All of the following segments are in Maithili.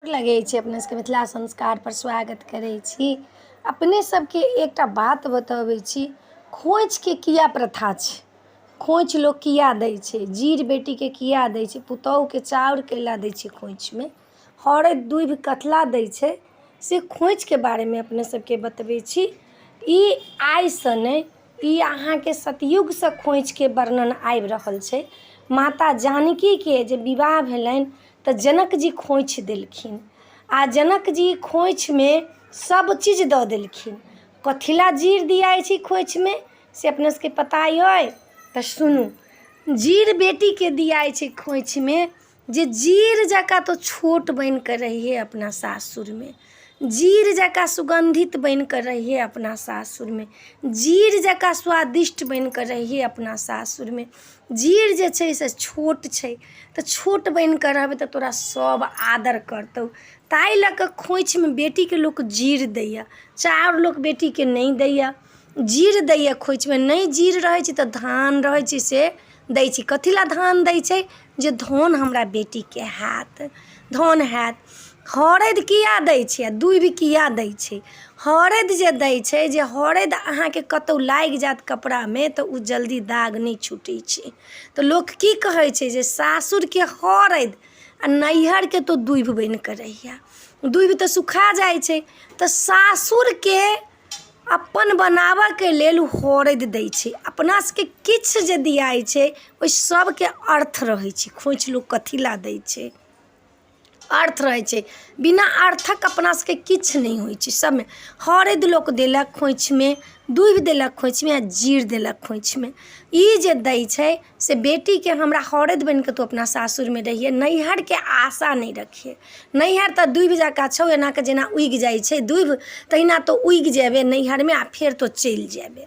लगै छै अपने सबके मिथिला संस्कार पर स्वागत करै छी। अपने सबके एकटा बात बतबै छी, खोइछके किया प्रथा छै, खोइछ लोग किया दै छै, जीर बेटीके किया दै छै, पुतौहके चाउर कैला दै छै खोइछमे, हरैद दूइब कथला दै छै, से खोइछके बारेमे अपने सबके बतबै छी। ई आइसँ नहि, ई अहाँके सतयुगसँ खोइछके वर्णन आबि रहल छै। माता जानकीके जे विवाह भेलनि तऽ जनक जी खोइछ देलखिन, आ जनक जी खोइछमे सब चीज दऽ देलखिन। कथिला जीर दियाइ छै खोइछमे से अपने सबके पता अइ तऽ सुनू। जीर बेटीके दियाइ छै खोइछमे, जे जीर जकाँ तो छोट बनिकऽ रहिए अपना सासुरमे, जीर जकाँ सुगन्धित बनिकऽ रहिए अपना सासुरमे, जीर जकाँ स्वादिष्ट बनिकऽ रहिए अपना सासुरमे। जीर जे छै से छोट छै तऽ छोट बनिकऽ रहबै तऽ तोरा सब आदर करतौ, ताहि लऽ कऽ खोइछमे बेटीके लोक जीर दैए। चाउर लोक बेटीके नहि दैए, जीर दैए खोइछमे। नहि जीर रहै छै तऽ धान रहै छै से दै छै। कथी लए धान दै छै, जे धन हमरा बेटीके हैत, धन हैत। हरैद किया दै छै आ दूइब किया दै छै? हरैद जे दै छै, जे हरैद अहाँके कतौ लागि जायत कपड़ामे तऽ उ जल्दी दाग नहि छूटै छै। तऽ लोक की कहै छै, जे सासुरके हरैद आ नैहरके तो दूइब बनिकऽ रहिए। दूइब तऽ सुखा जाइ छै, तऽ सासुरके अपन बनाबऽके लेल हरैद दै छै। अपना सबके किछु जे दियाइ छै ओइ सबके अर्थ रहै छै। खोइछ लोक कथी लए दै छै, अर्थ रहै छै। बिना अर्थक अपना सबके किछु नहि होइ छै। सबमे हरैद लोक देलक खोइछमे, दूइब देलक खोइछमे, आ जीर देलक खोइछमे। ई जे दै छै से बेटीके हमरा हरैद बनिकऽ तू अपना सासुरमे रहिए, नैहरके आशा नहि रखिए। नैहर तऽ दूइब जकाँ छौ, एनाकऽ जेना उगि जाइ छै दूइब, तहिना तो उगि जेबे नैहरमे आ फेर तो चलि जेबे।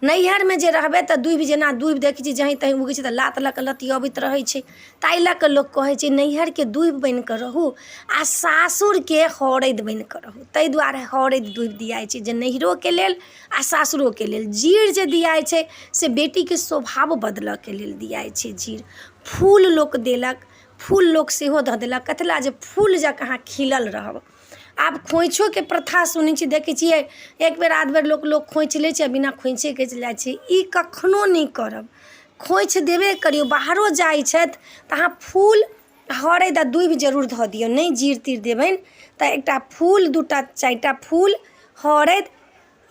नैहरमे जे रहबै तऽ दूइब जेना, दूइब देखै छी जहीं तहीं उगै छै तऽ लात लऽ कऽ लतियबैत रहै छै। ताहि लऽ कऽ लोक कहै छै नैहरके दूइब बनिकऽ रहू आ सासुरके हरैद बनिकऽ रहू। ताहि दुआरे हरैद दूइब दियाइ छै, जे नैहरोके लेल आ सासुरोके लेल। जीर जे दियाइ छै से बेटीके स्वभाव बदलऽके लेल दियाइ छै जीर। फूल लोक देलक, फूल लोक सेहो दऽ देलक, कथी लए, जे फूल जकाँ अहाँ खिलल रहब। आब खोइछोके प्रथा सुनै छी, देखै छियै एक बेर आध बेर लोक खोइछ लै छै आ बिना खोइछेके चलि जाइ छै। ई कखनो नहि करब, खोइछ देबे करियौ। बाहरो जाइ छथि तऽ अहाँ फूल, हरैद आ दूइब जरूर धऽ दियौ। नहि जीर तीर देबनि तऽ एकटा फूल, दूटा चारिटा फूल, हरैद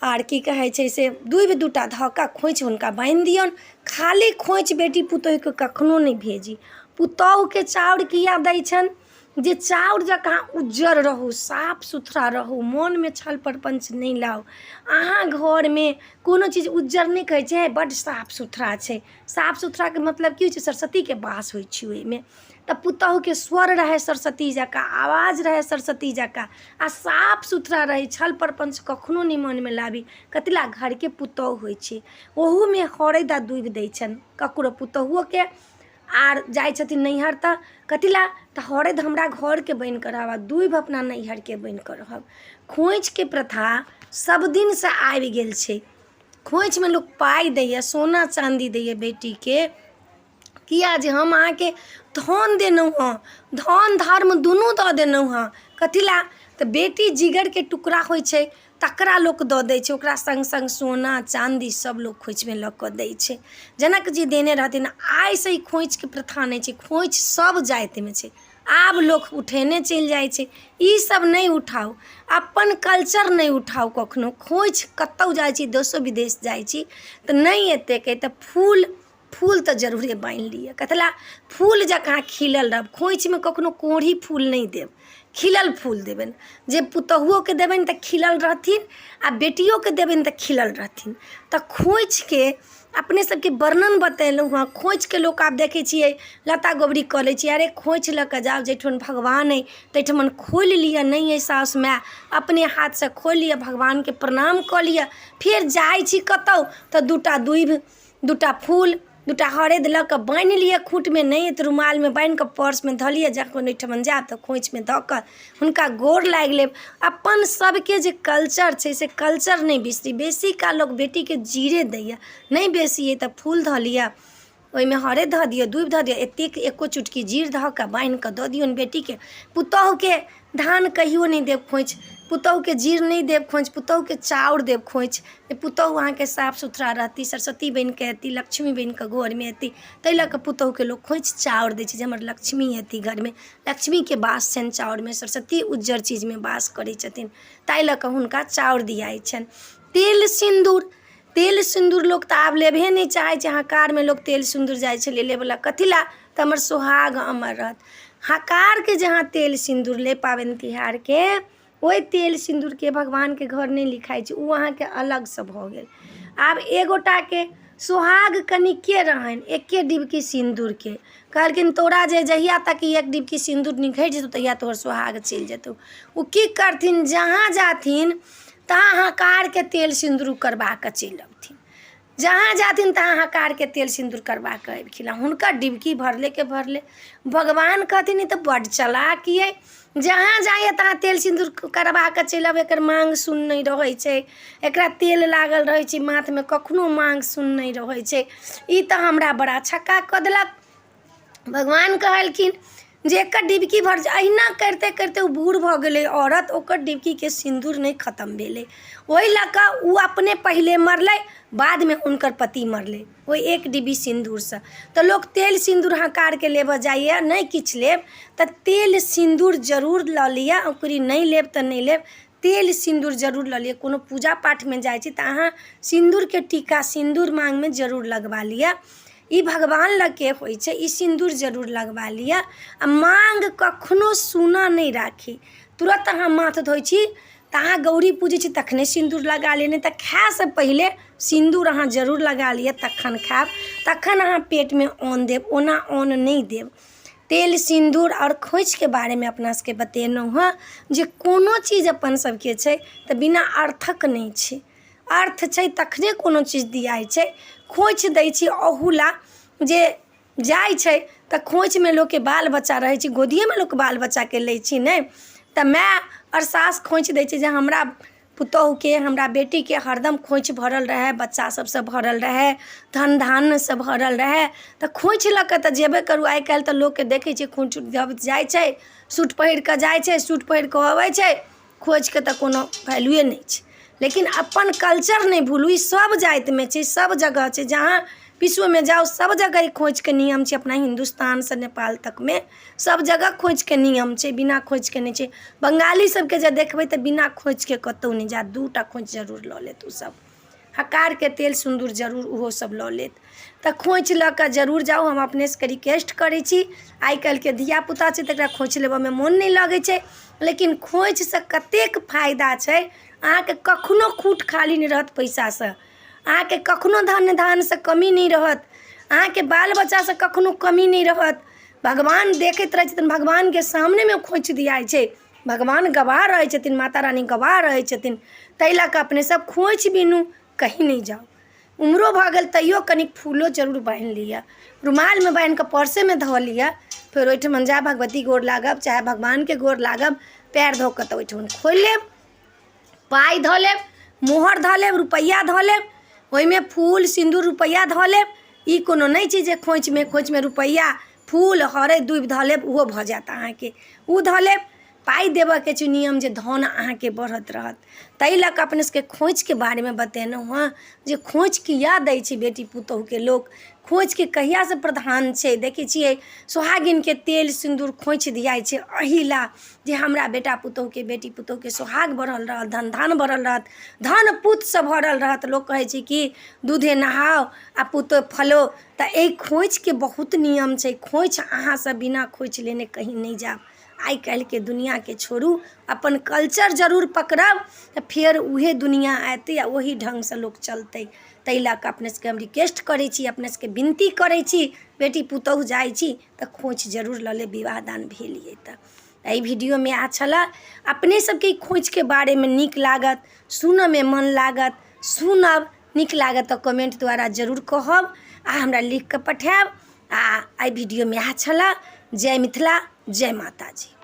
आर की कहै छै से दूइब दूटा धऽ कऽ खोइछ हुनका बान्हि दियौन। खाली खोइछ बेटी पुतौहके कखनो नहि भेजी। पुतौहके चाउर किया दै छनि, जे चाउर जकाँ उज्जर रहू, साफ सुथरा रहू, मोनमे छल प्रपञ्च नहि लाउ। अहाँ घरमे कोनो चीज उज्जर नहि कहै छै बड्ड साफ सुथरा छै। साफ सुथराके मतलब की होइ छै, सरस्वतीके वास होइ छै ओहिमे। तऽ पुतौहके स्वर रहै सरस्वती जकाँ, आवाज रहै सरस्वती जकाँ, आ साफ सुथरा रहै, छल प्रपञ्च कखनो नहि मोनमे लाबी। कथी लए, घरके पुतौह होइ छै। ओहूमे हरैद आ दूइब दै छनि ककरो पुतौहुओके। आर जाइ छथिन नैहर तऽ कथी लए, तऽ हरैद हमरा घरके बनिकऽ रहब आ दूइब अपना नैहरके बनिकऽ रहब। खोइछके प्रथा सब दिनसँ आबि गेल छै। खोइछमे लोक पाइ दैए, सोना चाँदी दैए बेटीके, किया, जे हम अहाँके धन देलहुँ हँ, धन धर्म दुनू दऽ देलहुँ हँ। कथी लए, तऽ बेटी जिगरके टुकड़ा होइ छै तकरा लोक दऽ दै छै, ओकरा सङ्ग सङ्ग सोना चाँदी सब लोक खोइछमे लऽ कऽ दै छै। जनक जी देने रहथिन। आइसँ ई खोइछके प्रथा नहि छै, खोइछ सब जातिमे छै। आब लोक उठेने चलि जाइ छै। ई सब नहि उठाउ, अपन कल्चर नहि उठाउ कखनो। खोइछ कतौ जाइ छी, देशो विदेश जाइ छी तऽ नहि एतेक तऽ फूल तऽ जरूरे बान्हि लिअ। कथी लए, फूल जकाँ खिलल रहब। खोइछमे कखनो कोढ़ी फूल नहि देब, खिलल फूल देबनि। जे पुतहुओके देबनि तऽ खिलल रहथिन, आ बेटियोके देबनि तऽ खिलल रहथिन। तऽ खोइछके अपने सबके वर्णन बतेलहुँ हँ। खोइछके लोक आब देखै छियै लत्ता गोबरी कऽ लै छियै। अरे खोइछ लऽ कऽ जाउ, जैठन भगवान अइ तैठमन खोलि लिअ। नहि अइ साउस माय, अपने हाथसँ खोलि लिअ, भगवानके प्रणाम कऽ लिअ। फेर जाइ छी कतौ तऽ दूटा दूइब, दूटा फूल, दूटा हरैद लऽ कऽ बान्हि लिअ खूँटमे, नहि तऽ रुमालमे बान्हि कऽ पर्समे धऽ लिअ। जखन ओहिठमन जायब तऽ खोइछमे धऽ कऽ हुनका गोर लागि लेब। अपन सबके जे कल्चर छै से कल्चर नहि बिसरी। बेसी काल लोक बेटीके जीरे दैए, नहि बेसी अइ तऽ फूल धऽ लिअ, ओहिमे हरैद धऽ दियौ, दूबि धऽ दियौ, एतेक एको चुटकी जीर धऽ कऽ बान्हि कऽ दऽ दियौन बेटीके। पुतहुके धान कहियो नहि देब खोइछ, पुतहुके जीर नहि देब खोइछ, पुतहुके चाउर देब खोइछ। पुतहु अहाँके साफ सुथरा रहती, सरस्वती बनि कऽ अएती, लक्ष्मी बनि कऽ घरमे अएती। ताहि लऽ कऽ पुतहुके लोक खोइछ चाउर दै छै जे हमर लक्ष्मी अएती घरमे, लक्ष्मीके वास छनि चाउरमे, सरस्वती उज्जर चीजमे वास करै छथिन, ताहि लऽ कऽ हुनका चाउर दियाइ छनि। तेल सिन्दूर, तेल सिन्दूर लोक तऽ आब लेबहे नहि चाहै छै। हकारमे लोक तेल सिन्दूर जाइ छलै लेबला, कथी लए तऽ हमर सोहाग अमर रहत। हकारके जहाँ तेल सिन्दूर ले पाबनि तिहारके, ओहि तेल सिन्दूरके भगवानके घर नहि लिखाइ छै, ओ अहाँके अलगसँ भऽ गेल। आब एगोटाके सोहाग कनिके रहनि, एके डिबकी सिन्दूरके, कहलखिन तोरा जे जहिया तक एक डिबकी सिन्दूर निखरि जेतौ तहिया तोहर सोहाग चलि जेतौ। ओ की करथिन, जहाँ जाथिन तहाँ हकारके तेल सिन्दूर करबा कऽ चलि अबथिन, जहाँ जाथिन तहाँ हकारके तेल सिन्दूर करबा कऽ अबखिन। हुनकर डिबकी भरले के भरले। भगवान कहथिन ई तऽ बड्ड चलाक अइ, जहाँ जाइए तहाँ तेल सिन्दूर करबा कऽ चलि अब, एकर माँग सुन नहि रहै छै, एकरा तेल लागल रहै छै माथमे, कखनो माँग सुन नहि रहै छै, ई तऽ हमरा बड़ा छक्का कऽ देलक। भगवान कहलखिन जे एकर डिबकी भर, अहिना करिते करिते ओ बूढ़ भऽ गेलै औरत, ओकर डिबकीके सिन्दूर नहि खत्म भेलै। ओहि लऽ कऽ ओ अपने पहिले मरलै, बादमे हुनकर पति मरलै ओहि एक डिब्बी सिन्दूरसँ। तऽ लोक तेल सिन्दूर हकारके लेबऽ जाइए, नहि किछु लेब तऽ तेल सिन्दूर जरूर लऽ लिअ। ओकरी नहि लेब तऽ नहि लेब, तेल सिन्दूर जरूर लऽ लिअ। कोनो पूजा पाठमे जाइ छी तऽ अहाँ सिन्दूरके टीका सिन्दूर माँगमे जरूर लगबा लिअ, ई भगवान लगके होइ छै, ई सिन्दूर जरूर लगबा लिअ। आ माँग कखनो सूना नहि राखी। तुरत अहाँ माथ धोइ छी तऽ अहाँ गौरी पूजै छी तखने सिन्दूर लगा लिअ, नहि तऽ खायसँ पहिले सिन्दूर अहाँ जरूर लगा लिअ, तखन खायब, तखन अहाँ पेटमे अन्न देब, ओना अन्न नहि देब। तेल सिन्दूर और खोइछके बारेमे अपना सबके बतेलहुँ हँ जे कोनो चीज अपन सबके छै तऽ बिना अर्थक नहि छै, अर्थ छै तखने कोनो चीज दियाइ छै। खोइछ दै छी अहुला जे जाइ छै तऽ खोइछमे लोकके बाल बच्चा रहै छै, गोदिएमे लोक बाल बच्चाके लै छी नहि, तऽ माय और सास खोइछ दै छै जे हमरा पुतहुके, हमरा बेटीके हरदम खोइछ भरल रहै, बच्चा सबसँ भरल रहै, धन धान्यसँ भरल रहै। तऽ खोइछ लऽ कऽ तऽ जेबे करू। आइ काल्हि तऽ लोकके देखै छियै खोइछ जब जाइ छै, सूट पहिर कऽ जाइ छै, सूट पहिर कऽ अबै छै, खोइछके तऽ कोनो वैल्यूए नहि छै। लेकिन अपन कल्चर नहि भूलू, ई सब जातिमे छै, सब जगह छै, जहाँ विश्वमे जाओ सब जगह ई खोइछके नियम छै। अपना हिन्दुस्तानसँ नेपाल तकमे सब जगह खोइछके नियम छै, बिना खोइछके नहि छै। बंगाली सबके जे देखबै तऽ बिना खोइछके कतहु नहि जात, 2टा खोइछ जरूर लऽ लेत ओ सब, हकारके तेल सिन्दूर जरूर ओहो सब लऽ लेत। तऽ खोइछ लऽ कऽ जरूर जाउ। हम अपने सबके रिक्वेस्ट करै छी, आइ काल्हिके धियापुता छै तकरा खोइछ लेबऽमे मोन नहि लगै छै, लेकिन खोइछसँ कतेक फायदा छै। अहाँके कखनो खूट खाली नहि रहत पैसासँ, अहाँके कखनो धन धानसँ कमी नहि रहत, अहाँके बाल बच्चासँ कखनो कमी नहीं रहत। भगवान देखैत रहै छथिन, भगवानके सामनेमे खोइछ दियाइ छै, भगवान गवाह रहै छथिन, माता रानी गवाह रहै छथिन। ताहि लऽ कऽ अपने सब खोइछ बिनू कहीं नहीं जाओ। उम्रो भऽ गेल तैयो कनिक फूलो जरूर बान्हि लिअ, रुमालमे बान्हि कऽ पर्सेमे धऽ लिअ, फेर ओहिठमन जा भगवती गोर लागब चाहे भगवानके गोर लागब, पैर धो कऽ तऽ ओहिठमन खोलि लेब, पाइ धऽ लेब, मोहर धऽ लेब, रुपैआ धऽ लेब, ओहिमे फूल सिन्दूर रुपैआ धऽ लेब। ई कोनो नहि छै जे खोइछमे रुपैआ फूल हरैद दूबि धऽ लेब ओहो भऽ जायत अहाँके, ओ धऽ लेब। पाइ देबऽके छै नियम जे धन अहाँके बढ़त रहत। ताहि लऽ कऽ अपने सबके खोइछके बारेमे बतेलहुँ हँ जे खोइछ किया दै छै बेटी पुतहुके लोक, खोइछके कहियासँ प्रधान छै। देखै छियै सोहागिनके तेल सिन्दूर खोइछ दियाइ छै अहिला जे हमरा बेटा पुतहुके, बेटी पुतहुके सोहाग बढ़ल रहत, धन धान बढ़ल रहत, धन पुतसँ भरल रहत। लोक कहै छै कि दूधे नहाओ आ पुतोह फलो, तऽ एहि खोइछके बहुत नियम छै। खोइछ अहाँसँ बिना खोइछ लेने कहीं नहीं जाब। आइ काल्हिके दुनिआँके छोड़ू, अपन कल्चर जरूर पकड़ब तऽ फेर उहे दुनिया अयतै आ ओही ढङ्गसँ लोक चलतै। ताहि लऽ कऽ अपने सबके हम रिक्वेस्ट करै छी, अपने सबके विनती करै छी, बेटी पुतहु जाइ छी तऽ खोइछ जरूर लऽ लेब, विवाह दान भेलिए तऽ। एहि वीडियोमे आ छलै अपने सबके खोइछके बारेमे नीक लागत, सुनऽमे मन लागत, सुनब नीक लागत तऽ कमेंट द्वारा जरूर कहब आ हमरा लिख कऽ पठायब। आ एहि वीडियोमे आ छलै। जय मिथिला, जय माता जी।